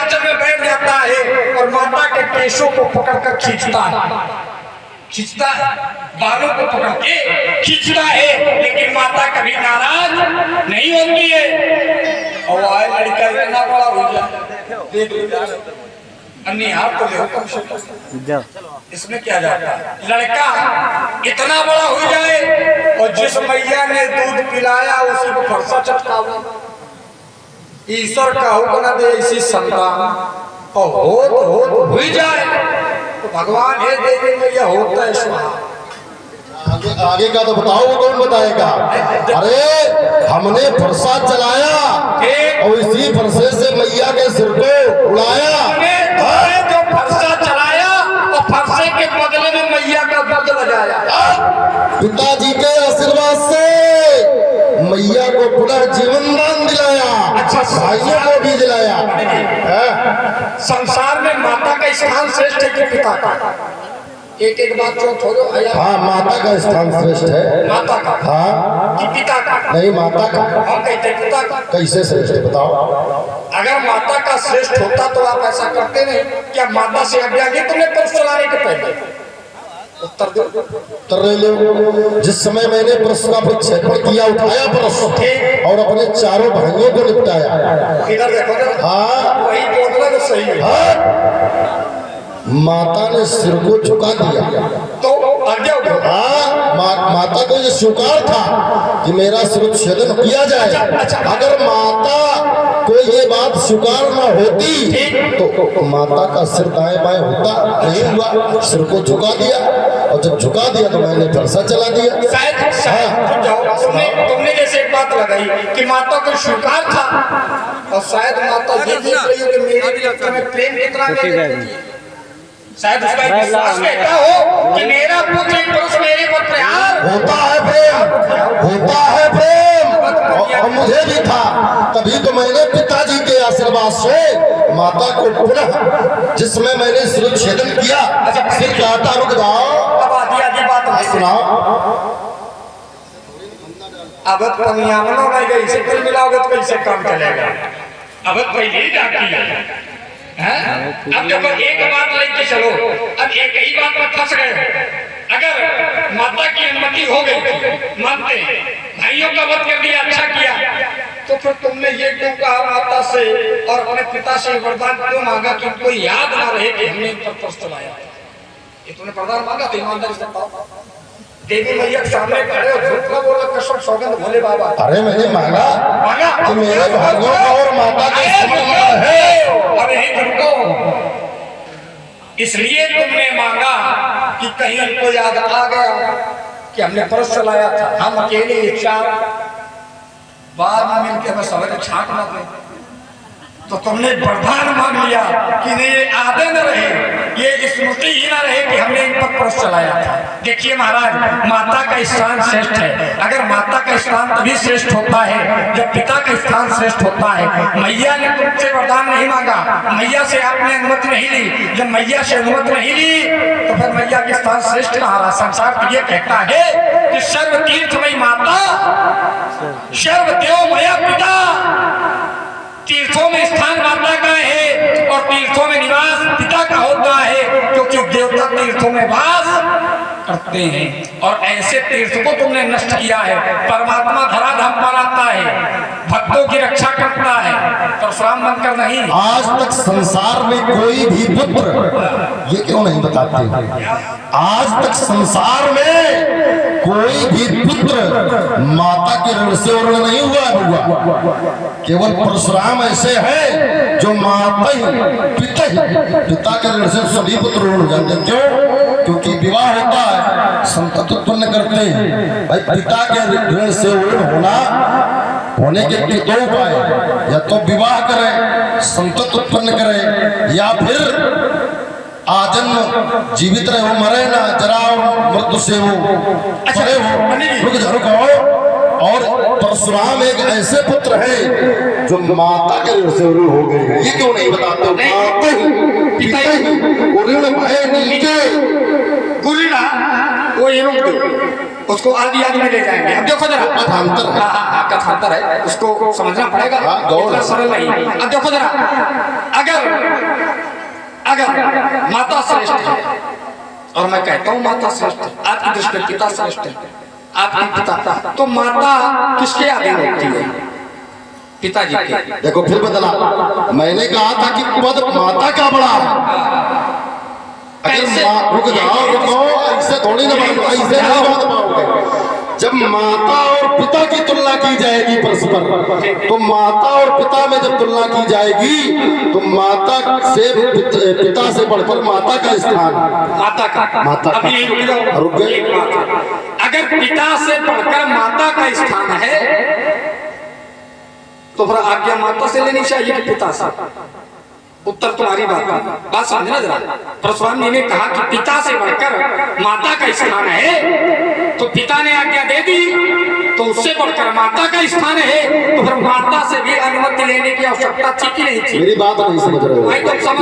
आंचल में बैठ जाता है और माता के केशों को पकड़कर खींचता है, बालों को पकड़ के खींचता है, लेकिन माता कभी नाराज नहीं होती है। और आए लड़का इतना बड़ा हो जाए, अन्य हाथ तो ले कम से कम, इसमें क्या जाता है, लड़का इतना बड़ा हो जाए और जिस मैया ने दूध पिलाया उसी को फरसा चटकावा। ईश्वर का हुक्म दे इसी संतान और हो हुई जाए तो भगवान ये दे देंगे, यह होता है स्वाहा। आगे का तो बताओ, कौन बताएगा? अरे हमने फरसा चलाया और इसी फरसे से मैया के सिर को उड़ाया। जो फरसा चलाया और फरसे के बदले में मैया का दूध लगाया। पिताजी के आशीर्वाद से मैया को पुनः जीवन दान दिलाया, भाइयों को भी दिलाया। संसार में माता का स्थान श्रेष्ठ है कि पिता का? एक एक बात जो छोड़ो। हाँ, माता का स्थान श्रेष्ठ है। माता का? हाँ। कि पिता का? नहीं, माता का। हम कहते पिता का। कैसे श्रेष्ठ बताओ? अगर माता का श्रेष्ठ होता तो आप ऐसा करते नहीं? क्या माता से आज्ञा की तुमने पुरुष चलाने के पहले? उत्तर दो। उत्तर ले लो। जिस समय मैंने प्रश्न का प्रक्षेपण किया, उठाया प्रश्न और अपने चारों भाइयों को निपटाया। इधर देखो। हाँ, वही बोलना तो सही है। हाँ? माता ने सिर को झुका दिया तो आज्ञा हो। हाँ, माता को ये स्वीकार था कि मेरा सिर छेदन किया जाए। अगर माता को ये बात स्वीकार न होती तो माता का सिर दाएं बाएं होता नहीं हुआ। सिर को झुका दिया और जब झुका दिया तो मैंने फरसा चला दिया। तुमने जैसे एक बात लगाई कि माता को स्वीकार था और शायद माता ये देख रही है कि मेरे प्रेम कितना, शायद उसका विश्वास कहता हो कि मेरा पुत्र एक पुरुष मेरे पर प्यार होता है, प्रेम होता है, प्रेम और मुझे भी था। तभी तो मैंने पिताजी के आशीर्वाद से माता को पुनः, जिसमें मैंने सिर छेदन किया, सिर काटा। रुक जाओ, अब आधी बात सुनाओ। अब पनियामनो नहीं गई से कुल मिलाओगे तो कैसे काम चलेगा? अब पहले ही डाकी है। अब देखो एक बात लेके चलो, अब एक ही बात में फंस गए। अगर माता की अनुमति हो गई, मानते भाइयों का वध कर दिया, अच्छा किया, तो फिर तुमने ये क्यों कहा माता से और अपने पिता से वरदान क्यों मांगा कि उनको याद ना रहे कि हमने इन पर प्रश्न लाया? ये तुमने वरदान मांगा था, ईमानदारी से बताओ। देवी मैया के सामने खड़े हो, झूठ ना बोला, कसम सौगंध भोले बाबा। अरे मैंने मांगा कि मेरे भाइयों का और माता का सम्मान है। अब यही तुमको इसलिए तुमने मांगा कि कहीं उनको याद आ गया कि हमने परस चलाया था, हम अकेले चार बाद में मिलकर हमें सवेरे छाट ना दे, तो तुमने वरदान मांग लिया कि नहीं ये आदे न रहे, ये स्मृति ही ना रहे कि हमने इन पर परस चलाया था। देखिए महाराज, माता का स्थान श्रेष्ठ है। अगर माता का स्थान तभी श्रेष्ठ होता है जब पिता का स्थान श्रेष्ठ होता है। मैया ने तुमसे वरदान नहीं मांगा, मैया से आपने अनुमति नहीं ली। जब मैया से अनुमति नहीं ली तो फिर मैया के स्थान श्रेष्ठ कहाँ रहा? संसार तो ये कहता है कि सर्व तीर्थमयी माता, सर्वदेव मया पिता। तीर्थों में स्थान माता का है और तीर्थों में निवास पिता का होता है, क्योंकि देवता तीर्थों में वास करते हैं। और ऐसे तीर्थ को तुमने नष्ट किया है। परमात्मा धराधाम पर आता है, भक्तों की रक्षा करता है, परशुराम बनकर नहीं। आज तक संसार में कोई भी पुत्र, ये क्यों नहीं बताते, आज तक संसार में कोई भी पुत्र माता के ऋण से ऋण नहीं हुआ। केवल परशुराम ऐसे हैं जो माता ही पिता के ऋण से सभी पुत्र ऋण हो जाते हैं। क्यों? क्योंकि विवाह होता है, संतति उत्पन्न करते हैं। भाई पिता के ऋण से ऋण होने के दो उपाय, या तो विवाह करें, संतति उत्पन्न करें, या फिर आजन्म जीवित रहे हो, मरे ना, जरा मृत्यु से हो परे हो। रुको। और परशुराम एक ऐसे पुत्र है जो माता के ऋण से ऋण हो गए। ये क्यों नहीं बताते? माता ही पिता ही ऋण भय नीचे गुरीना वो उसको आदि आदि में ले जाएंगे। अब देखो जरा, कथांतर है। हाँ, कथांतर है, उसको समझना पड़ेगा, गौर इतना सरल नहीं। अब देखो जरा, अगर माता श्रेष्ठ है, और मैं कहता हूँ माता श्रेष्ठ है, आपकी दृष्टि में पिता श्रेष्ठ है, आपकी पिता, तो माता किसके अधीन होती है? पिताजी के। देखो फिर बदला, मैंने कहा था कि पद माता का बड़ा है। अगर रुक जाओ, ऐसे थोड़ी ना ऐसे नहीं बात पाओगे। जब माता और पिता की तुलना की जाएगी परस्पर, तो माता और पिता में जब तुलना की जाएगी तो माता से पिता से बढ़कर माता का स्थान, माता का। अभी रुक गए। अगर पिता से बढ़कर माता का स्थान है तो फिर आज्ञा माता से लेनी चाहिए कि पिता से? उत्तर तुम्हारी बात समझना जरा। परशुराम जी ने कहा कि पिता से बढ़कर माता का स्थान है, तो पिता ने आज्ञा दे दी, तो उससे बढ़कर माता का स्थान है, तो फिर माता से भी अनुमति लेने की आवश्यकता थी कि नहीं थी? मेरी बात नहीं समझ रहे हो।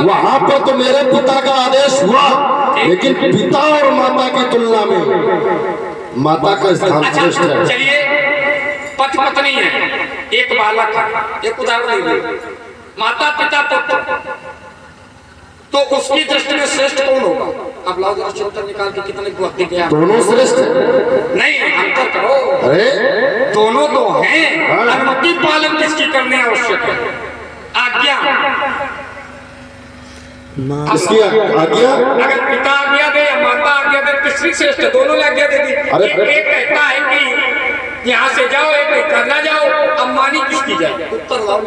वहां पर तो मेरे पिता का आदेश हुआ, लेकिन पिता और माता की तुलना में माता का स्थान श्रेष्ठ है। चलिए, पति पत्नी है, एक बालक है, एक उदाहरण लीजिए, माता पिता पुत्र, तो उसकी दृष्टि में श्रेष्ठ कौन होगा? अब लाओ जरा चित्र निकाल के, कितने बुद्धि गया। दोनों श्रेष्ठ नहीं, अंतर करो। अरे दोनों तो हैं, अनुमति पालन किसकी करने आवश्यक है? आज्ञा किसकी आज्ञा? अगर पिता आज्ञा दे या माता आज्ञा दे, किसकी श्रेष्ठ? दोनों ने आज्ञा दे दी। एक कहता है कि यहाँ से जाओ, एक करना जाओ, अब मानी किसकी जाए? उत्तर लाओ।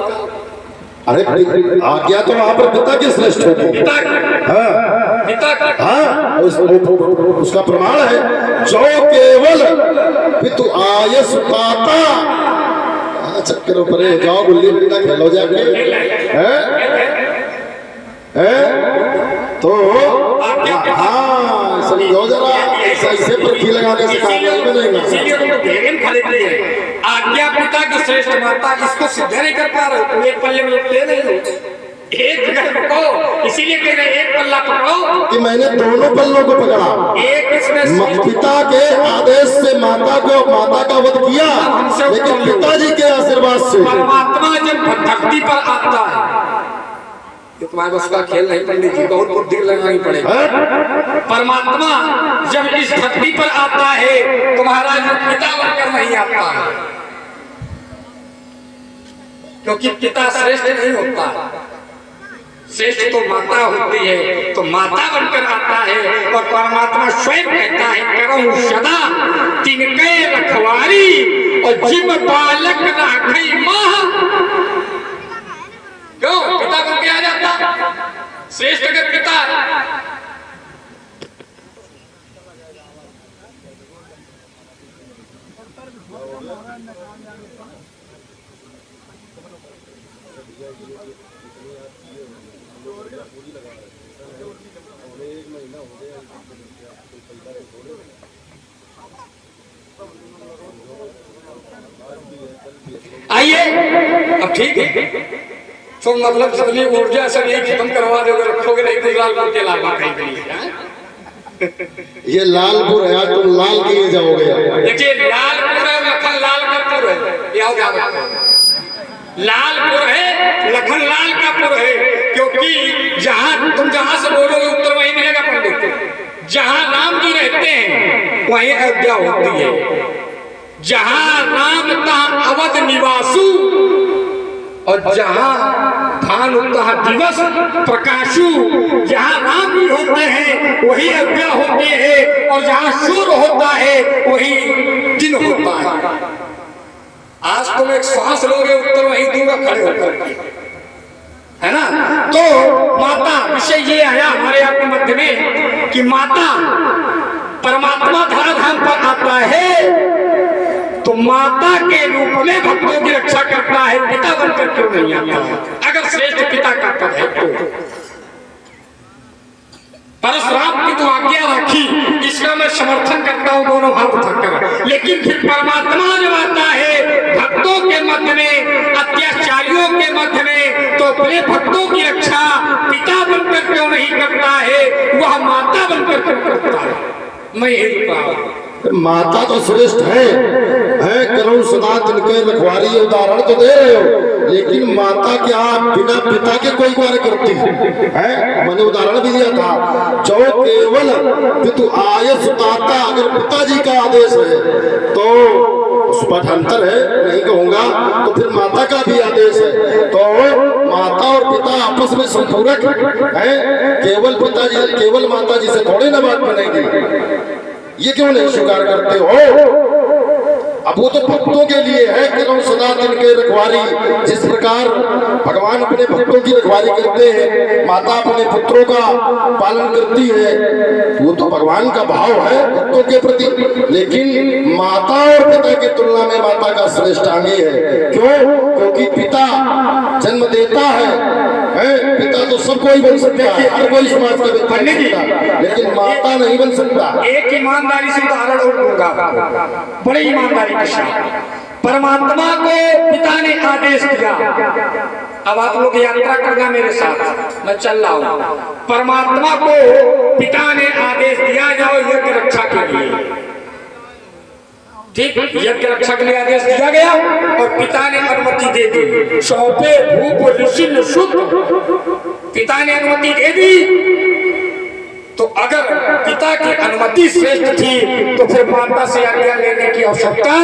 अरे आज्ञा तो वहां पर पिता की श्रेष्ठ होगी। पिता हाँ, पिता का, हाँ, उसका प्रमाण है, जो केवल पितु आयस पाता। चक्कर परे जाओ, गुल्ली डंडा खेलो जाके, तो हाँ समझो जरा, ऐसे परखी लगाने से काम नहीं बनेगा। आज्ञा पिता की श्रेष्ठ माता, इसको सिद्ध नहीं कर पा रहे हो, एक पल्ले में लगते नहीं हो, एक जगह पकड़ो, इसीलिए कह रहे एक पल्ला पकड़ो कि मैंने दोनों पल्लों को पकड़ा। एक इसमें पिता के आदेश से माता का वध किया, लेकिन पिताजी के आशीर्वाद से परमात्मा जब धरती पर आता है, तुम्हारे बस का खेल नहीं, पंडित जी, बहुत बुद्धि लगानी पड़ेगी। परमात्मा जब इस धरती पर आता है तो महाराज पिता बनकर नहीं आता है, क्योंकि पिता श्रेष्ठ नहीं होता, श्रेष्ठ तो माता होती है, तो माता बनकर आता है। और परमात्मा स्वयं कहता है, करो सदा तिनके रखवारी और जिम बालक राखई माँ। क्यों? पिता बन के आ जाता, श्रेष्ठ अगर पिता। आइए, अब ठीक है, तो मतलब जितनी ऊर्जा सब यही खत्म करवा दोगे, रखोगे नहीं तो लालपुर के लाल कहीं के लिए। ये लालपुर है, तुम लाल किए जाओगे। देखिए, लालपुर है, लखन लाल का पुर है, याद रखो, लालपुर है, लखन लाल का पुर है, क्योंकि जहां से बोलोगे उत्तर वही मिलेगा पंडित। जहां राम जी रहते हैं वहीं अयोध्या होती है, जहां राम तहां अवध निवासु, और जहां भानु तहां दिवस प्रकाशु। जहां राम जी होते हैं वही अयोध्या होती है, और जहां सूर्य होता है वही दिन होता है। आज तुम एक श्वास लोगे, उत्तर वही दूंगा खड़े होकर, है ना? तो माता विषय ये आया हमारे आपके मध्य में कि माता परमात्मा धराधाम पर आता है तो माता के रूप में भक्तों की रक्षा करता है, पिता बनकर क्यों नहीं आता है? अगर श्रेष्ठ पिता का पद है तो परशुराम की तो आज्ञा रखी, इसका मैं समर्थन करता हूं दोनों हाथ उठाकर। लेकिन फिर परमात्मा जब आता है भक्तों के मध्य में, अत्याचारियों के मध्य में, तो अपने भक्तों की रक्षा पिता बनकर क्यों नहीं करता है, वह माता बनकर क्यों करता है? मैं यही रुका। माता तो श्रेष्ठ है करुण सदा तिनके रखवारी, उदाहरण तो दे रहे हो, लेकिन माता क्या बिना पिता के कोई कार्य करती है? मैंने उदाहरण भी दिया था, जो केवल पितु आयस दाता, अगर पिताजी का आदेश है तो उस पाठांतर है, नहीं कहूंगा, तो फिर माता का भी आदेश है, तो माता और पिता आपस में संपूरक है। केवल पिताजी केवल माता जी से थोड़ी ना बात बनेगी, ये क्यों नहीं स्वीकार करते हो? अब वो तो भक्तों के लिए है कि सदा दिन के रखवारी, जिस प्रकार भगवान अपने भक्तों की रखवारी करते हैं, माता अपने पुत्रों का पालन करती है, वो तो भगवान का भाव है भक्तों के प्रति। लेकिन माता और पिता की तुलना में माता का श्रेष्ठ आगे है। क्यों? क्योंकि पिता जन्म देता है पिता तो सब कोई बन सकता है, हर कोई समाज का व्यक्ति बन सकता है, लेकिन माता नहीं बन सकता। एक ईमानदारी से उदाहरण और दूंगा, बड़े ईमानदारी के साथ। परमात्मा को पिता ने आदेश दिया, अब आप लोग यात्रा करना मेरे साथ, मैं चल रहा हूं। परमात्मा को पिता ने आदेश दिया, जाओ यज्ञ रक्षा के लिए, ठीक, यज्ञ रक्षा के लिए आदेश दिया गया और पिता ने अनुमति दे दी। सौंपे भूप ऋषि शुद्ध, पिता ने अनुमति दे दी। तो अगर पिता की अनुमति श्रेष्ठ थी तो फिर माता से आज्ञा लेने की आवश्यकता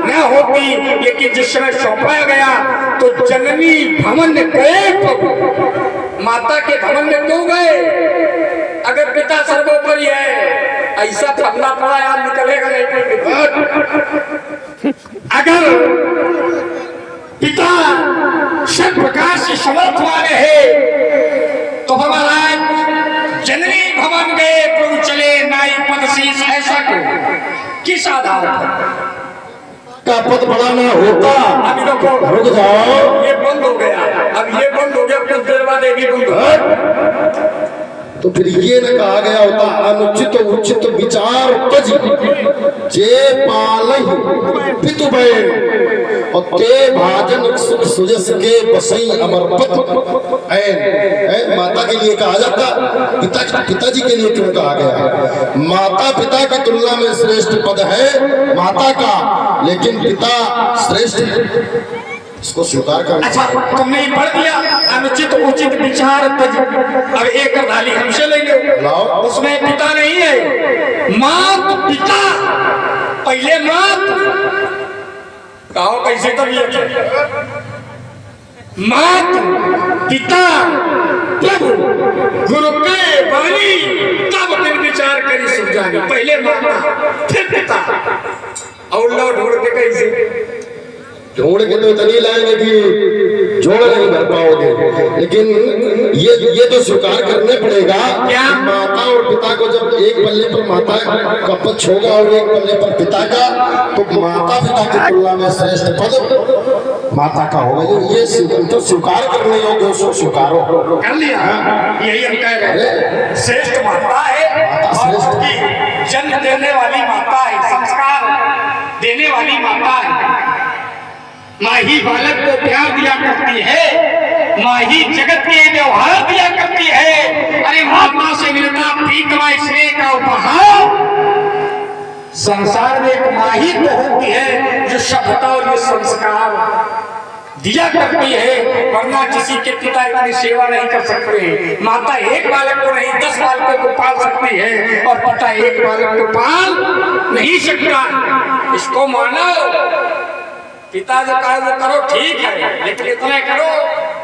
न होती। लेकिन जिस समय सौंपा गया तो जननी भवन में गए, माता के भवन में क्यों गए? अगर पिता सर्वोपरि है, ऐसा फलना पड़ा यार, निकलेगा नहीं। अगर पिता सब प्रकार से समर्थ वाले है तो हमारा जननी भवन गए, प्रभु चले नाई पद शीश, ऐसा क्यों? किस आधार का पद बढ़ाना होता? अभी देखो, रुक जाओ, ये बंद हो गया, अब ये बंद हो गया, कुछ देर बाद ये भी बंद हो गया। तो फिर ये न कहा गया होता, अनुचित उचित विचार तज जे पालहि पितु बैन और ते भाजन सुख सुजस के बसई अमरपत। ऐन माता के लिए कहा जाता, पिताजी के लिए क्यों कहा गया? माता पिता की तुलना में श्रेष्ठ पद है माता का, लेकिन पिता श्रेष्ठ, इसको स्वीकार कर। अच्छा, तुमने पढ़ दिया अनुचित उचित विचार तज, अब एक अर्धाली हमसे ले लो, उसमें पिता नहीं है, मात पिता, पहले मात, कहो कैसे तबीयत है, मात पिता प्रभु गुरु के वाणी, तब फिर विचार करी समझानी, पहले माता फिर पिता, और लो ढूंढ के कैसे ढूंढ के तो इतनी लाएंगे कि जोड़ नहीं भर पाओगे। लेकिन ये तो स्वीकार करने पड़ेगा क्या माता और पिता को, जब एक पल्ले पर माता का पक्ष होगा और एक पल्ले पर पिता का, तो माता पिता की तुलना में श्रेष्ठ पद माता का होगा। ये तो स्वीकार करने योग्य, उसको स्वीकारो। कर लिया, यही हम कह रहे हैं, श्रेष्ठ माता है, माता श्रेष्ठ की जन्म देने वाली माता है, संस्कार देने वाली माता है। माँ ही बालक को प्यार दिया करती है, माँ ही जगत के व्यवहार दिया करती है। अरे माता से मिलता प्रीतमा स्नेह का उपहार संसार में एक माँ ही तो होती है जो सभ्यता और ये संस्कार दिया करती है, वरना किसी के पिता इतनी सेवा नहीं कर सकते। माता एक बालक को नहीं 10 बालकों को पाल सकती है और पिता एक बालक को पाल नहीं सकता। इसको मानो, पिता जो कहे वो करो, ठीक है, लेकिन इतना करो,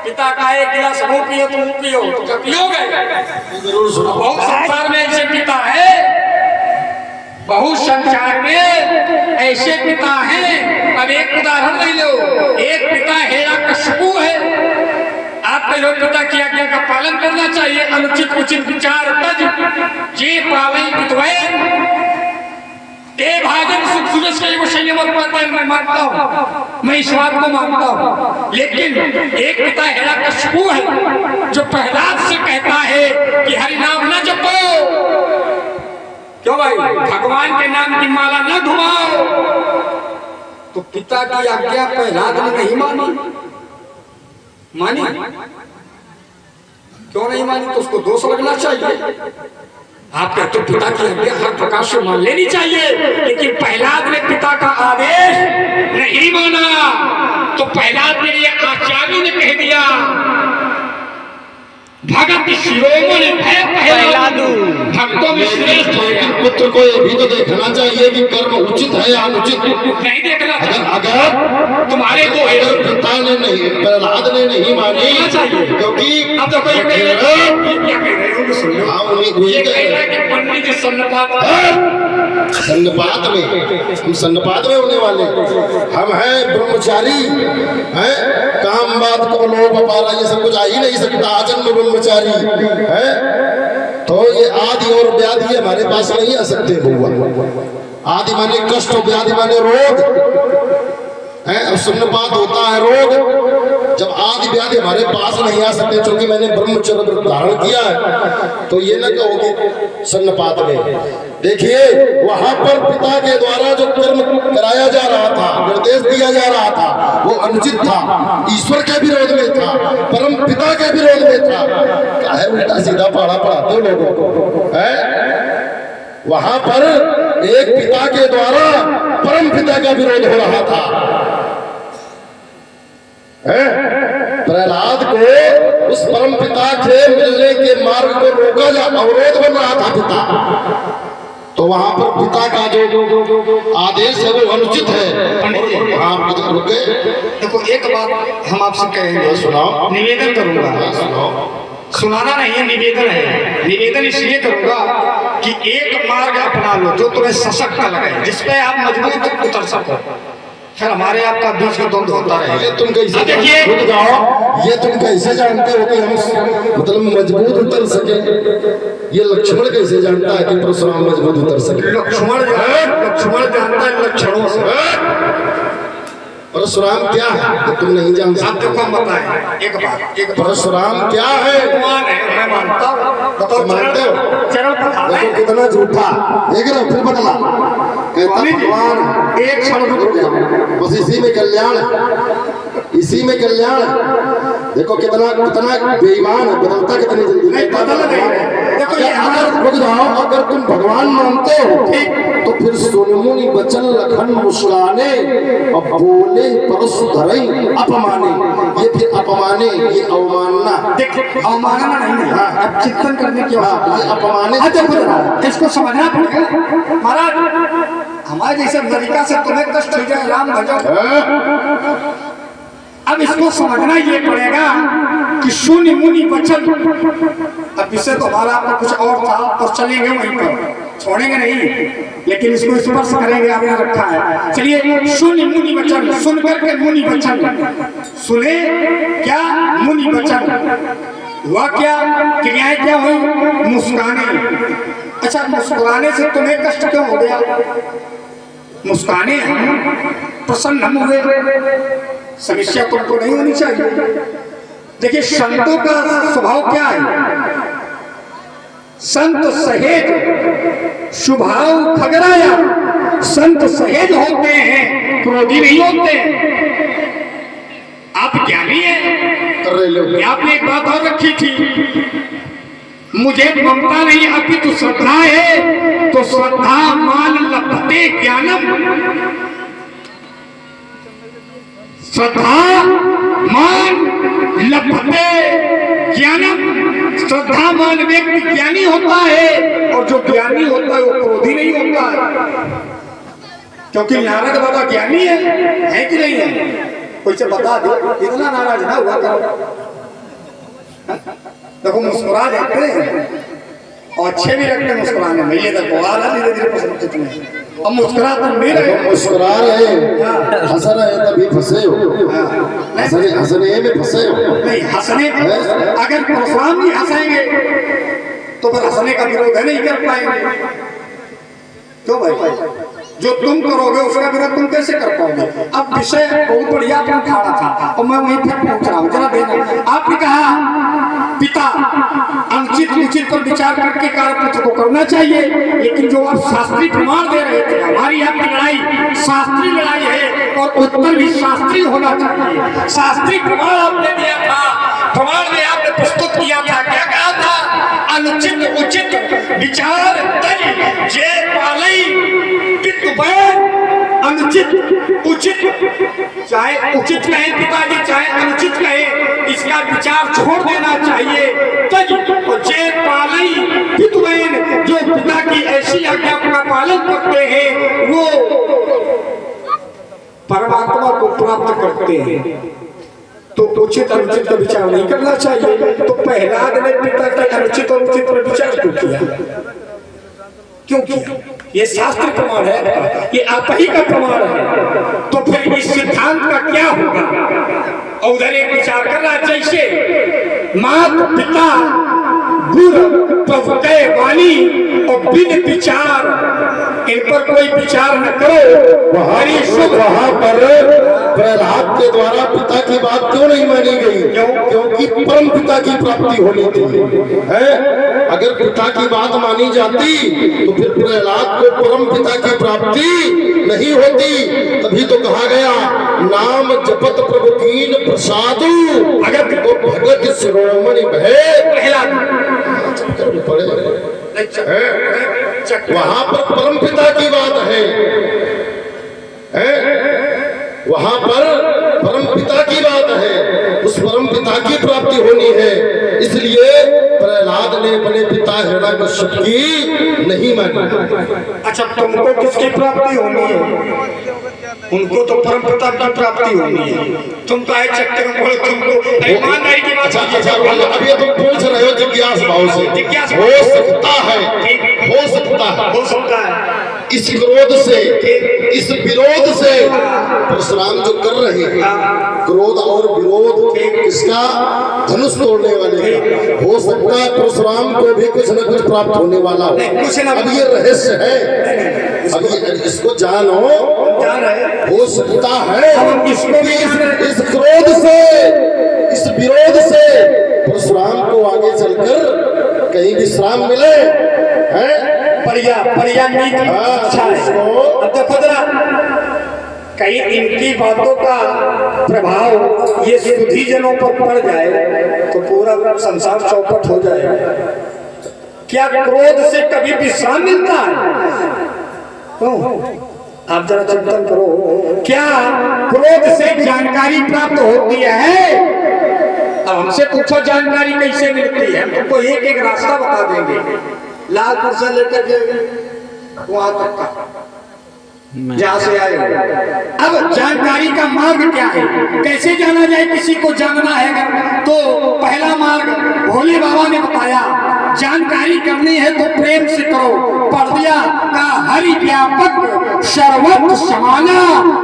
पिता का एक गिलास मुंह पियो तो मुंह पियो, तो पियोगे। बहुत संसार में ऐसे पिता है, बहुत संसार में ऐसे पिता हैं। अब एक उदाहरण ले लो, एक पिता हिरण्यकशिपु है, आप कहो पिता की आज्ञा का पालन करना चाहिए, अनुचित उचित विचार तज जे पालई पितवैन ते भाजन सुख सुजस के विषय मैं मानता हूँ, मैं इस बात को मानता हूँ। लेकिन एक पिता हिरण्यकशिपु है जो प्रहलाद से कहता है कि हरि नाम न जपो, क्यों भाई, भगवान के नाम की माला न घुमाओ। तो पिता की आज्ञा प्रहलाद ने नहीं मानी, क्यों नहीं मानी? तो उसको दोष लगना चाहिए। आप कहते हो पिता की आज्ञा हर प्रकार से मान लेनी चाहिए, लेकिन प्रहलाद ने पिता का आदेश नहीं माना, तो प्रहलाद के लिए आचार्यों ने कह दिया भगत शिरोमणि भय प्रहलादु, भक्तों में श्रेष्ठ हो गया। पुत्र को ये भी तो देखना चाहिए कि कर्म उचित है या अनुचित। नहीं देखना अगर तुम्हारे को अगर पिता ने नहीं, प्रहलाद ने नहीं मानी चाहिए, क्योंकि अब तो कोई कह रहे हो क्या कह रहे हो सुन लो। हाँ, उन्हीं को ये ही कह रहा है कि पंडित जी सन्नपात सन्नपात में, हम सन्नपात में होने वाले, हम हैं ब्रह्मचारी हैं, काम बात को लोग अपारा ये सब कुछ आ ही नहीं सकता, आजन्म ब्रह्मचारी है। तो ये आदि और व्याधि हमारे पास नहीं आ सकते बुआ। आदि माने कष्ट, व्याधि माने रोग है, और सन्नपात होता है रोग। जब आदि व्याधि हमारे पास नहीं आ सकते, क्योंकि मैंने ब्रह्मचर्य व्रत धारण किया है, तो ये न कहोगे सन्नपात में। देखिए वहां पर पिता के द्वारा जो कर्म कराया जा रहा था, निर्देश दिया जा रहा था, वो अनुचित था, ईश्वर के विरोध में था, परम पिता के विरोध में था। क्या है उल्टा सीधा पढ़ा पढ़ाते हो लोगों को है। वहां पर एक पिता के द्वारा परम पिता का विरोध हो रहा था। प्रहलाद को उस परम पिता के मिलने के मार्ग को रोका जा, अवरोध बन रहा था पिता। तो वहां पर पिता का जो आदेश है वो अनुचित है। आप रुके, देखो एक बात हम आपसे कहेंगे, सुनाओ, निवेदन करूंगा, सुनाओ। सुनाना नहीं है, निवेदन है। निवेदन इसलिए करूंगा कि एक मार्ग अपना लो जो तुम्हें सशक्त लगे, जिसपे आप मजबूत उतर सको, फिर हमारे आपका बीच में द्वंद्व होता रहेगा। ये तुम कैसे देखिए, ये तुम कैसे जानते हो कि हम मतलब मजबूत उतर सके? ये लक्ष्मण कैसे जानता है कि परशुराम मजबूत उतर सके? लक्ष्मण जानता है लक्षणों से। परशुराम क्या है तुम नहीं जान आप सकते? देखो हम बताएं एक बात, परशुराम क्या है? भगवान है, मैं मानता हूँ। बताओ, मानते हो? चरण पखाला देखो कितना झूठा, देख रहे हो फिर बदला कहता भगवान। एक क्षण रुक जाओ, बस इसी में कल्याण, इसी में कल्याण। देखो कितना कितना बेईमान है, बदलता कितनी जल्दी नहीं बदल नहीं। देखो ये अगर रुक जाओ, अगर तुम भगवान मानते हो तो फिर सोनमुनि बचन लखन मुस्काने और बोले परसु धरई अपमाने। ये फिर अपमाने, ये अवमानना। देखो अवमानना नहीं है, अब चिंतन करने की हाँ, ये अपमाने। इसको समझना पड़ेगा महाराज। हमारे जैसे तरीका से तुम्हें कष्ट हो जाए, राम भजन। अब इसको समझना ये पड़ेगा कि शून्य मुनि वचन, अब इससे तो हमारा आपका कुछ और था, और चलेंगे वहीं पर, छोड़ेंगे नहीं, लेकिन इसको स्पर्श करेंगे, आपने रखा है। चलिए, शून्य मुनि वचन, सुन करके मुनि वचन सुने, क्या मुनि वचन हुआ, क्या क्रियाएं क्या हुई? मुस्काने। अच्छा, मुस्कुराने से तुम्हें कष्ट क्यों हो गया? मुस्काने प्रसन्न हम हुए, समस्या तुमको नहीं होनी चाहिए। देखिए संतों का स्वभाव क्या है? संत सहेज स्वभाव खगराया, संत सहेज होते हैं, क्रोधी नहीं होते। आप ज्ञानी हैं, आपने एक बात और रखी थी, मुझे ममता नहीं अपितु श्रद्धा है, तो श्रद्धा मान लभते ज्ञानम। श्रद्धा मान लभते ज्ञानम। श्रद्धा मान व्यक्ति ज्ञानी होता है, और जो ज्ञानी होता है वो क्रोधी नहीं होता है, क्योंकि नारद बाबा ज्ञानी है कि नहीं है? कोई से बता दो, इतना नाराज ना हुआ करो। देखो मुस्कुरा देते हैं और अच्छे भी लगते हैं मुस्कुराने में। ये देखो आ रहा धीरे धीरे पसंद कितने, अब मुस्कुरा तो नहीं रहे, मुस्कुरा रहे, हंस रहे, तभी फंसे हो, हंसने में फंसे हो। नहीं हंसने, अगर परशुराम जी हंसेंगे तो फिर हंसने का विरोध है नहीं कर पाएंगे। क्यों भाई? जो तुम करोगे उसका विरोध तुम कैसे कर पाओगे? अब विषय बहुत बढ़िया अपना खाना था और मैं वहीं तक पहुंच रहा हूँ, जरा देना। आपने कहा पिता अनुचित उचित पर विचार करके कार्य पुत्र को करना चाहिए, लेकिन जो आप शास्त्रीय प्रमाण दे रहे थे, हमारी आपकी लड़ाई शास्त्रीय लड़ाई है और उत्तर भी शास्त्रीय होना चाहिए। शास्त्रीय प्रमाण आपने दिया था, प्रमाण में आपने प्रस्तुत किया था, क्या कहा था? अनुचित उचित विचार अनुचित उचित, चाहे उचित कहे पिताजी चाहे अनुचित कहे, इसका विचार छोड़ देना चाहिए। तज जे पालई पितुबैन, जो पिता की ऐसी आज्ञा का पालन करते हैं वो परमात्मा को प्राप्त करते हैं। तो उचित अनुचित का विचार नहीं करना चाहिए। तो प्रहलाद ने पिता के अनुचित और उचित पर विचार क्यों किया? क्यों किया? ये शास्त्र प्रमाण है, ये आप ही का प्रमाण है। तो फिर इस सिद्धांत का क्या होगा? और उधर एक विचार करना, जैसे मात पिता गुरु प्रभु के वाणी और बिन विचार, इन पर कोई विचार न करो। वहां पर प्रहलाद के द्वारा पिता की बात क्यों नहीं मानी गई? क्योंकि परम पिता की प्राप्ति होनी थी, है? अगर पिता की बात मानी जाती तो फिर प्रहलाद को परम पिता की प्राप्ति नहीं होती। तभी तो कहा गया, नाम जपत प्रभु कीन प्रसादु, अगर तो भगत शिरोमणि भय प्रहलाद। वहां पर परम पिता की बात है, वहां पर परम पिता की बात है, उस परम पिता की प्राप्ति होनी है। इसलिए प्रहलाद ने अपने पिता हिरण्यकश्यप की नहीं मानी। अच्छा, तुमको किसकी प्राप्ति होनी है? उनको तो परम पिता की प्राप्ति होनी है। तुम तो है चक्कर में बोलो, तुमको ईमानदारी की बात। अभी तुम पूछ रहे हो जिज्ञास भाव से, हो सकता है, हो सकता है, हो सकता है इस क्रोध से, इस विरोध से परशुराम जो कर रहे हैं, क्रोध और विरोध किसका? धनुष तोड़ने वाले का। हो सकता है परशुराम को भी कुछ न कुछ प्राप्त होने वाला हो। अब ये रहस्य है, अब इसको जानो, हो सकता है इस क्रोध से, इस विरोध से परशुराम को आगे चलकर कहीं विश्राम मिले, हैं? परिया नीति अच्छा है। अब देखो जरा, कहीं इनकी बातों का प्रभाव ये सुधी जनों पर पड़ जाए तो पूरा संसार चौपट हो जाएगा। क्या क्रोध से कभी विश्राम मिलता है? आप जरा चिंतन करो, क्या क्रोध से जानकारी प्राप्त होती है? अब हमसे पूछो जानकारी कैसे मिलती है, हम तुमको एक एक रास्ता बता देंगे, लालपुर से लेकर के वहां तक का, जहां से आए। अब जानकारी का मार्ग क्या है? कैसे जाना जाए? किसी को जानना है तो पहला मार्ग भोले बाबा ने बताया, जानकारी करनी है तो प्रेम से करो। पढ़ दिया का हरि व्यापक सर्वत्र समाना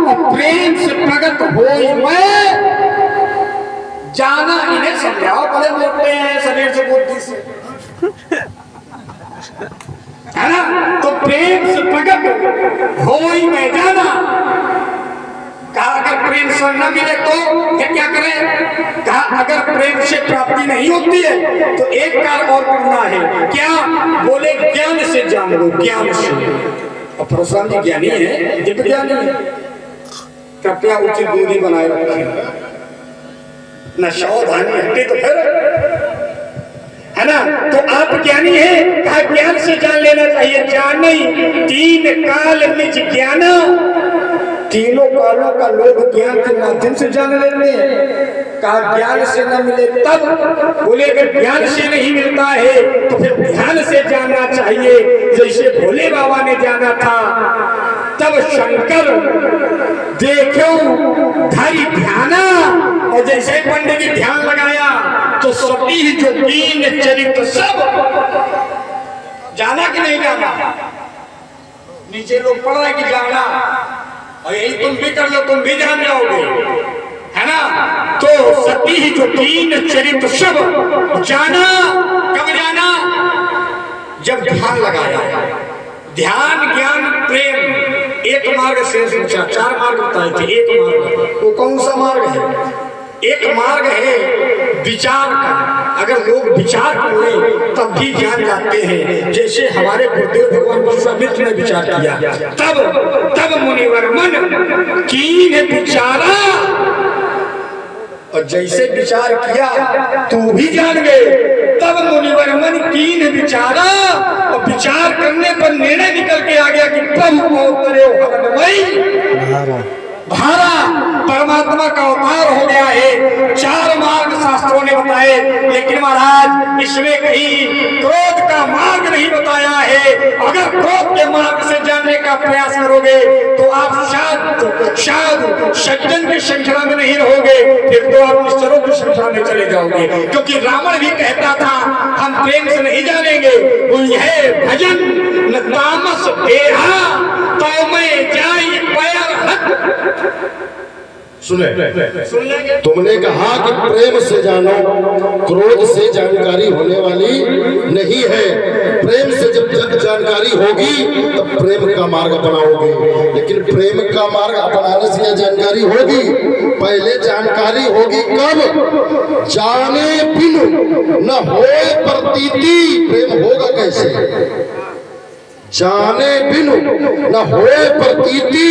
और प्रेम से प्रगट होई मैं जाना। इन्हें समझाओ, बड़े मोटे हैं शरीर से बुद्धि से, है ना? तो प्रेम से प्रगट होई मैं जाना। कहा अगर प्रेम से न मिले तो फिर क्या करें? कहा अगर प्रेम से प्राप्ति नहीं होती है तो एक कार्य और करना है। क्या? बोले ज्ञान से जान लो, ज्ञान से। और परशुराम जी ज्ञानी है, दिव्य ज्ञानी है, कृपया उचित दूरी बनाए रखें, न सावधानी हटे तो फिर, है ना? तो आप ज्ञानी है, कहा ज्ञान से जान लेना चाहिए। जान नहीं तीन काल निज ज्ञान, तीनों कालों का लोग ज्ञान के माध्यम से जान लेते हैं। कहा ज्ञान से न मिले तब, बोले अगर ज्ञान से नहीं मिलता है तो फिर ध्यान से जानना चाहिए, जैसे भोले बाबा ने जाना था। तब शंकर देखो धरि ध्याना, और जैसे पंडित जी ध्यान लगाया तो सती जो दीन चरित्र सब जाना कि नहीं जाना? नीचे लोग पढ़ रहे कि जाना, और यही तुम भी कर लो, तुम भी जान जाओगे, है ना? तो सती जो दीन चरित्र सब जाना। कब जाना? जब ध्यान लगाया। ध्यान ज्ञान प्रेम एक मार्ग से सोचा, चार मार्ग बताए थे। एक मार्ग वो कौन सा मार्ग है? एक मार्ग है विचार का। अगर लोग विचार कर लें तब भी जान जाते हैं। जैसे हमारे गुरुदेव भगवान विश्वामित्र ने विचार किया, तब मुनिवर मन कीन विचारा, और जैसे विचार किया तू भी जान गए। तब मुनिवर मन कीन विचारा, और विचार करने पर निर्णय निकल के आ गया कि प्रभु अवतरे हरणमयी। भारा परमात्मा का अवतार हो गया है। 4 मार्ग शास्त्रों ने बताए, लेकिन महाराज इसमें कहीं क्रोध का मार्ग नहीं बताया है। अगर क्रोध के मार्ग से जानने का प्रयास करोगे तो आप शायद सज्जन की श्रृंखला में नहीं रहोगे, फिर तो आप निश्चरों की श्रृंखला में चले जाओगे। क्योंकि रावण भी कहता था हम प्रेम से नहीं जानेंगे, यह भजन न तामस देहा तो मैं जाई पैर हक। सुने, सुन लेंगे। तुमने कहा कि प्रेम से जानो, क्रोध से जानकारी होने वाली नहीं है। प्रेम से जब जानकारी होगी तब प्रेम का मार्ग अपनाओगे, लेकिन प्रेम का मार्ग अपनाने से यह जानकारी होगी, पहले जानकारी होगी कब? जाने बिनु न होए प्रतीति। प्रेम होगा कैसे? जाने बिनु न होए प्रतीति,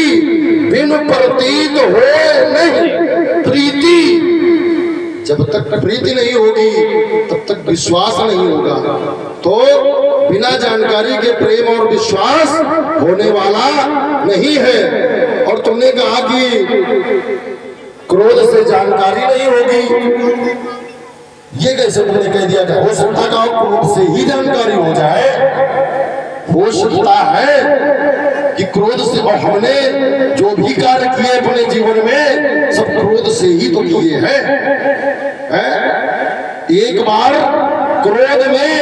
बिनु प्रतीत होए नहीं प्रीति। जब तक प्रीति नहीं होगी तब तक विश्वास नहीं होगा। तो बिना जानकारी के प्रेम और विश्वास होने वाला नहीं है। और तुमने कहा कि क्रोध से जानकारी नहीं होगी, ये कैसे तुमने कह दिया? हो सकता है क्रोध से ही जानकारी हो जाए, हो सकता है कि क्रोध से, और हमने जो भी कार्य किए अपने जीवन में सब क्रोध से ही तो किए हैं। एक बार क्रोध में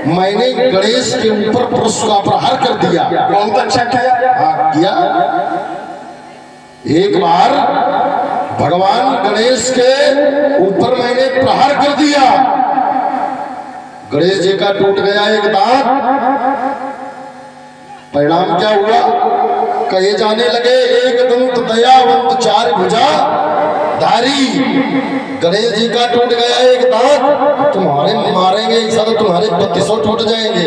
मैंने गणेश के ऊपर पुष्प का प्रहार कर दिया। बहुत अच्छा किया। हाँ किया। एक बार भगवान गणेश के ऊपर मैंने प्रहार कर दिया, गणेश जी का टूट गया एक दांत। परिणाम क्या हुआ? कहे जाने लगे एक दंत दयावंत 4 भुजा धारी। गणेश जी का टूट गया एक दांत, तुम्हारे मारेंगे ऐसा तो तुम्हारे 3200 टूट जाएंगे,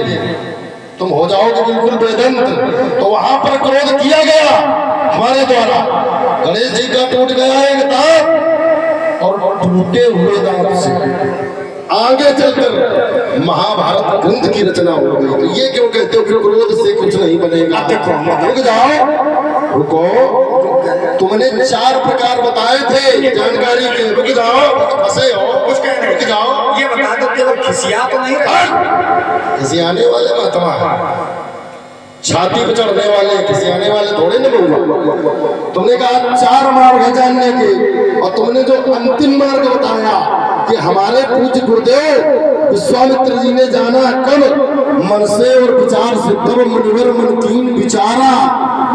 तुम हो जाओगे बिल्कुल बेदंत। तो वहां पर क्रोध किया गया हमारे द्वारा। गणेश जी का टूट गया एक दांत, और टूटे हुए दांत से आगे चलकर महाभारत ग्रंथ की रचना हो गई। तो ये क्यों कहते हो कि क्रोध से कुछ नहीं बनेगा? रुक जाओ, रुको। तुमने 4 प्रकार बताए थे जानकारी के। रुक जाओ, फंसे हो, कुछ कह रहे। रुक जाओ, ये बता दो केवल खिसिया तो नहीं रहे। खिसियाने वाले महात्मा, छाती पे चढ़ने वाले, खिसियाने वाले थोड़े न बोलूंगा। तुमने कहा 4 मार्ग है जानने के, और तुमने जो अंतिम मार्ग बताया कि हमारे पूज्य गुरुदेव विश्वामित्र जी ने जाना कब? मन से और विचार से। तब मुनिवर मन कीन विचारा,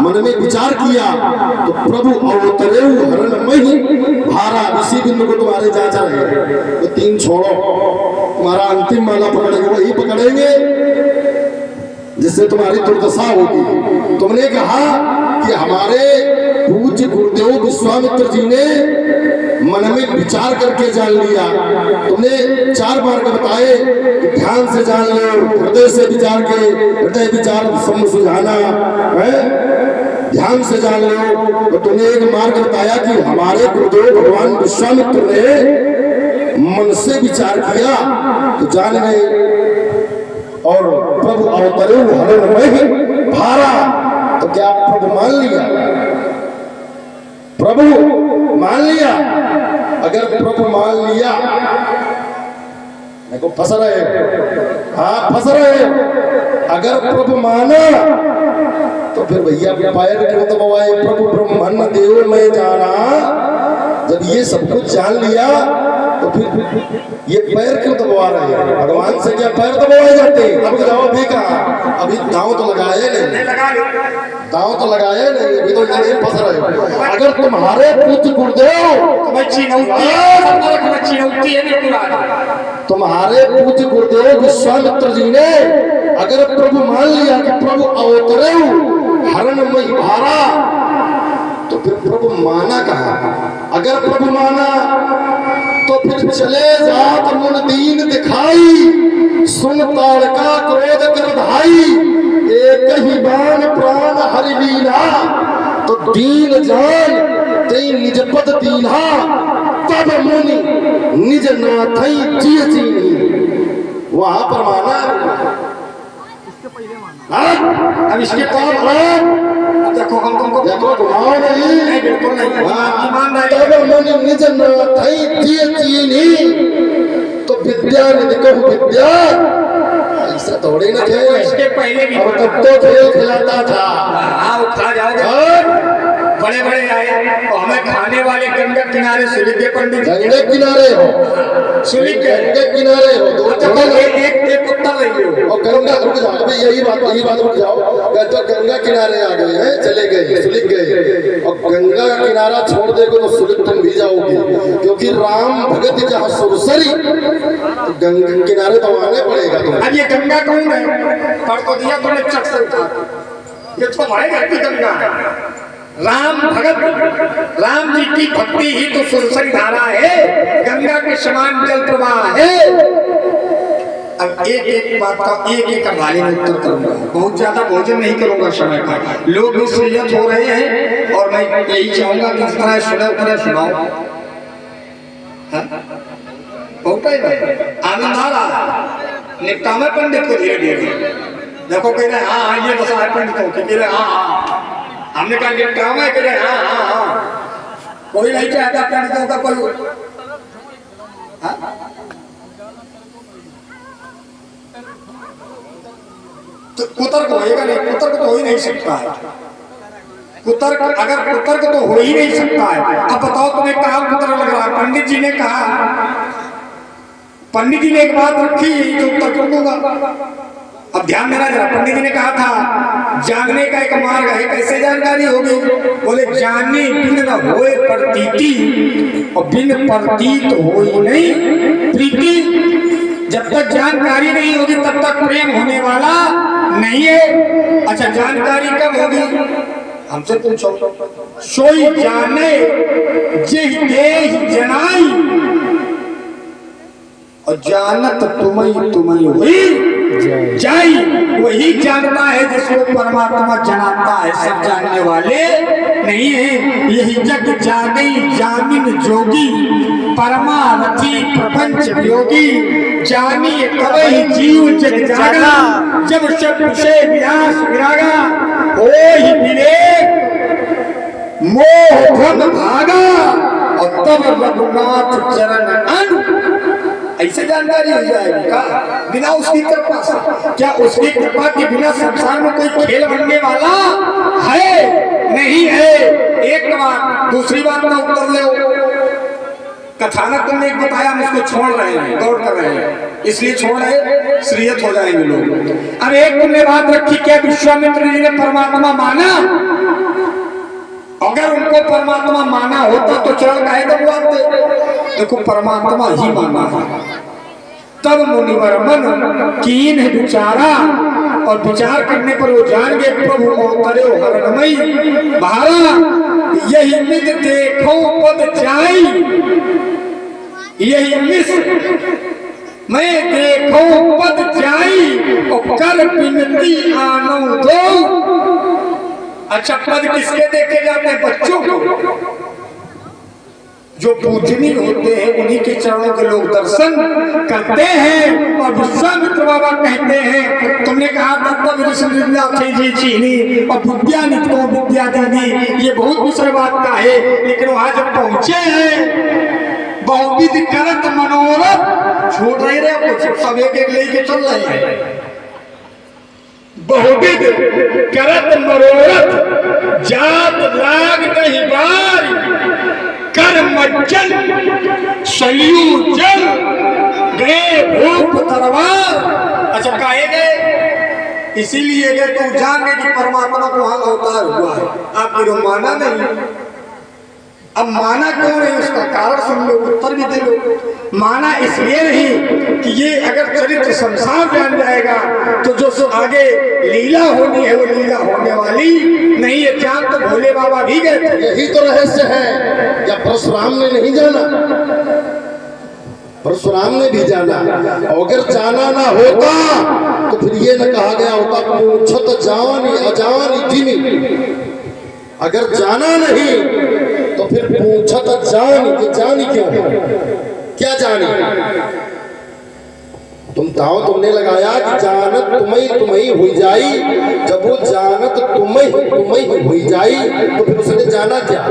मन में विचार किया तो प्रभु अवतरे हरण मही भारा। इसी बिंदु को तुम्हारे जांचा है। तो 3 छोड़ो, तुम्हारा अंतिम माला पकड़ेंगे, वही पकड़ेंगे जिससे तुम्हारी दुर्दशा होगी। तुमने कहा कि हमारे पूज्य गुरुदेव विश्वामित्र जी ने मन में विचार करके जान लिया। तुमने 4 मार्ग बताए कि ध्यान से जान लो, हृदय से विचार के, हृदय विचार सुझाना है, ध्यान से जान लो। तो तुमने एक मार्ग बताया कि हमारे गुरुदेव भगवान विश्वामित्र ने मन से विचार किया तो जान गए, और प्रभु अवतरे हरण में भारा। तो क्या प्रभु मान लिया? प्रभु मान लिया? अगर प्रभु मान लिया, देखो फंस रहे, हाँ फंस रहे। अगर प्रभु माना तो फिर भैया पैर क्यों दबाए? प्रभु ब्रह्मन देव मैं जाना। जब ये सब कुछ जान लिया तो फिर ये पैर क्यों दबा रहे हैं? भगवान से क्या पैर दबाए जाते हैं? अब जाओ भी कहा, अभी दांव तो लगाए नहीं, दांव तो लगाए नहीं, अभी तो ये फंस रहे हो। अगर तुम्हारे पूज्य गुरुदेव, तुम्हारे पूज्य गुरुदेव विश्वामित्र जी ने अगर प्रभु मान लिया कि प्रभु अवतरे हरण में भारा, तो फिर प्रभु माना कहा? अगर प्रभु माना तो फिर चले जात मुन दीन दिखाई, सुन ताड़का क्रोध कर धाई, एक ही बाण प्राण हरि लीला, तो दीन जान ते निज पद दीना, तब मुनि निज नाथई जिय चीनी। वहां पर माना, अब इसके बाद देखो हम तुमको देखो घुमाओ नहीं, बिल्कुल नहीं। हाँ, ईमानदारी तब मन निज न थई जिय चीनी तो विद्या निधि कहूं विद्या, ऐसा थोड़ी ना थे। इसके पहले भी अब तब तो खेल खिलाता था। हाँ खा जाओगे। और बड़े बड़े आए और हमें खाने वाले गंगा किनारे सुली के पंडित गंगे किनारे हो, सुली के गंगे किनारे हो, दो अच्छा एक उत्तर रही हो और गंगा रुक जाओ अभी, यही बात रुक जाओ। जब गंगा किनारे आ गए हैं, चले गए, सुलिक गए, और गंगा का किनारा छोड़ देगे तो सुलिक तुम भी जाओगे, क्योंकि राम भगत जहाँ सुरसरी, तो गंगा किनारे तो आने पड़ेगा तुम्हें। अब ये गंगा कौन है? पढ़ को दिया तुमने चट से उठा, ये तो हमारे घर की गंगा है। राम भगत, राम जी की भक्ति ही तो सुरसरी धारा है, गंगा के समान जल प्रवाह है। अब एक बात का एक हवाले में उत्तर करूंगा, बहुत ज्यादा भोजन नहीं करूंगा समय का, लोग भी सहमत हो रहे हैं और मैं यही चाहूंगा कि इस तरह सुने उतरे सुनाओ। बहुत आनंद आ रहा निपटा में पंडित को धीरे धीरे देखो कह रहे हाँ ये बस पंडित को कह रहे हाँ, हमने कहा निपटा में कह रहे हाँ, कोई नहीं चाहता पंडितों का कोई। तो कुतर्क होएगा नहीं, कुतर्क तो हो ही नहीं सकता है, कुतर्क अगर कुतर्क तो हो ही नहीं सकता है। अब बताओ तुम्हें कहाँ कुतर्क लग रहा है? पंडित जी ने कहा, पंडित जी ने एक बात रखी जो उत्तर कर दूंगा। अब ध्यान देना जरा, पंडित जी ने कहा था जानने का एक मार्ग है, कैसे जानकारी होगी? बोले जाने बिन न होए प्रतीति और बिन प्रतीत हो ही नहीं प्रीति। जब तक जानकारी नहीं होगी तब तक प्रेम होने वाला नहीं है। अच्छा जानकारी कब होगी? हमसे पूछो। सोई जाने जिह देह जनाई और जानत तुम्हें हुई जाई, वही जानता है जिसको परमात्मा जनाता है, सब जानने वाले नहीं है। यही जग जागई जामिन जोगी परमारथी प्रपंच योगी, जानिए तबहि जीव जग जागा जब शब्द से विनाश विरागा, होहि विवेक मोह भ्रम भागा और तब रघुनाथ चरण अनु। ऐसे जानकारी हो जाएगी का बिना उसकी कृपा से? क्या उसकी कृपा के बिना संसार में कोई खेल बनने वाला है? नहीं है। एक बात, दूसरी बात का उत्तर ले। कथानक तुमने एक बताया, हम इसको छोड़ रहे हैं, गौर कर रहे हैं, इसलिए छोड़ रहे, श्रीयत हो जाएंगे लोग। अब एक तुमने बात रखी, क्या विश्वामित्र जी ने परमात्मा माना? अगर उनको परमात्मा माना होता तो चरण काहे दबवाते? देखो परमात्मा ही माना है। तब मुनिवर मन कीन विचारा, और विचार करने पर वो जान गए प्रभु अवतरे हरणमयी भारा, यही मित देखो पद जाई, यही मिस मैं देखो पद जाई और कर बिनती आनो दो। अच्छा पद किसके देखे जाते हैं? बच्चों को, जो पूजनीय होते हैं उन्हीं के चरणों के लोग दर्शन करते हैं। और विश्वामित्र बाबा कहते हैं, तुमने कहा तत्व विद्या चीनी और विद्या नित्य को विद्या दी, ये बहुत दूसरे बात का है। लेकिन वहां जब पहुंचे हैं, बहुविध करत मनोरथ छोड़ रहे हैं, कुछ सब एक लेके चल रहे हैं। बहुविध करत मनोरथ जात लाग नहीं बार, कर मज्जन सलियू जल गए भूप तरवार। अच्छा काहे गए? इसीलिए गए तुम जान गए कि परमात्मा को वहां अवतार हुआ है, आपने तो माना नहीं। अब माना क्यों नहीं, उसका कारण सुन लो, उत्तर भी दे लो। माना इसलिए नहीं कि ये अगर चरित्र संसार जान जाएगा तो जो आगे लीला होनी है वो लीला होने वाली नहीं है। जान तो भोले बाबा भी गए थे। यही तो रहस्य है। या परशुराम ने नहीं जाना? परशुराम ने भी जाना। अगर जाना ना होता तो फिर ये न कहा गया होता पूछत जानी अजानी जिनी। अगर जाना नहीं तो फिर पूछत जानी, कि जानी क्यों? क्या जानी? तुम ताओ तुमने लगाया कि जानत तुम्हें हुई जाई। जब वो जानत तुम्हें हुई जाई तो फिर उसने जाना क्या?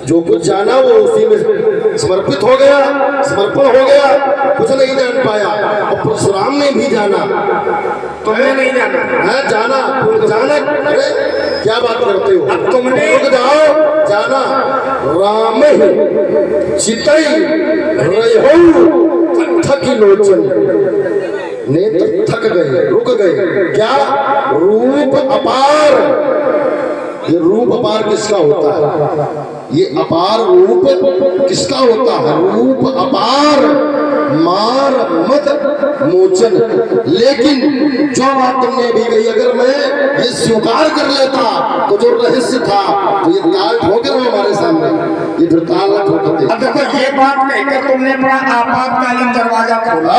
जो कुछ जाना वो उसी में समर्पित हो गया, समर्पण हो गया, कुछ नहीं जान पाया। और परशुराम ने भी जाना, तुमने नहीं जाना है जाना, तुम जाना। अरे क्या बात करते हो? अब तुमने रुक जाओ, जाना राम चितई रहो थकी लोचन। नेत्र थक गए, रुक गए। क्या? रूप अपार। ये रूप अपार किसका होता है? ये अपार रूप किसका होता है? रूप अपार मार मत मोचन। लेकिन जो बात तुमने भी कही, अगर मैं ये स्वीकार कर लेता तो जो रहस्य था तो ये ताल ठोके रहो हमारे सामने, ये फिर ताल ना ठोकते। अब देखो ये बात कहकर तुमने अपना आपातकालीन दरवाजा खोला।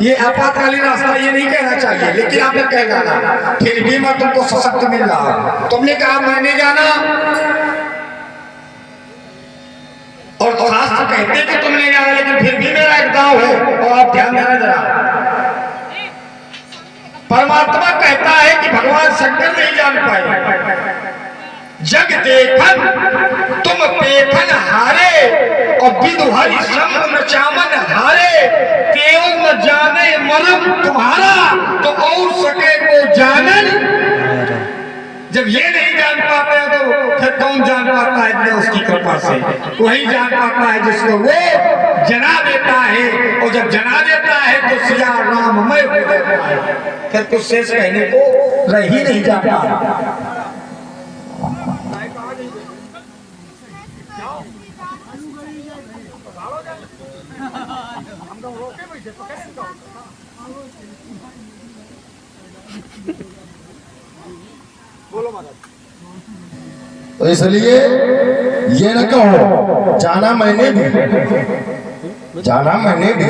ये आपातकालीन रास्ता ये नहीं कहना चाहिए, लेकिन आपने कह जाना। फिर भी मैं तुमको सशक्त मिल रहा हूं। तुमने कहा मैंने जाना, और शास्त्र कहते कि तुमने जाना, लेकिन फिर भी मेरा एक दाव है। और आप ध्यान देना जरा, परमात्मा कहता है कि भगवान शंकर नहीं जान पाए। जग देखन तुम पेखन हारे, और विदुहरि संग न चामन हारे। तेव न जाने मरम तुम्हारा, तो और सके को जानन। जब ये नहीं जान पाते हैं तो फिर कौन जान पाता है? उसकी कृपा से वही जान पाता है जिसको वो जना देता है। और जब जना देता है तो सिया राममय हो जाता है। फिर कुछ शेष कहने को रह ही नहीं जाता। तो इसलिए ये न कहो जाना मैंने भी, जाना मैंने भी।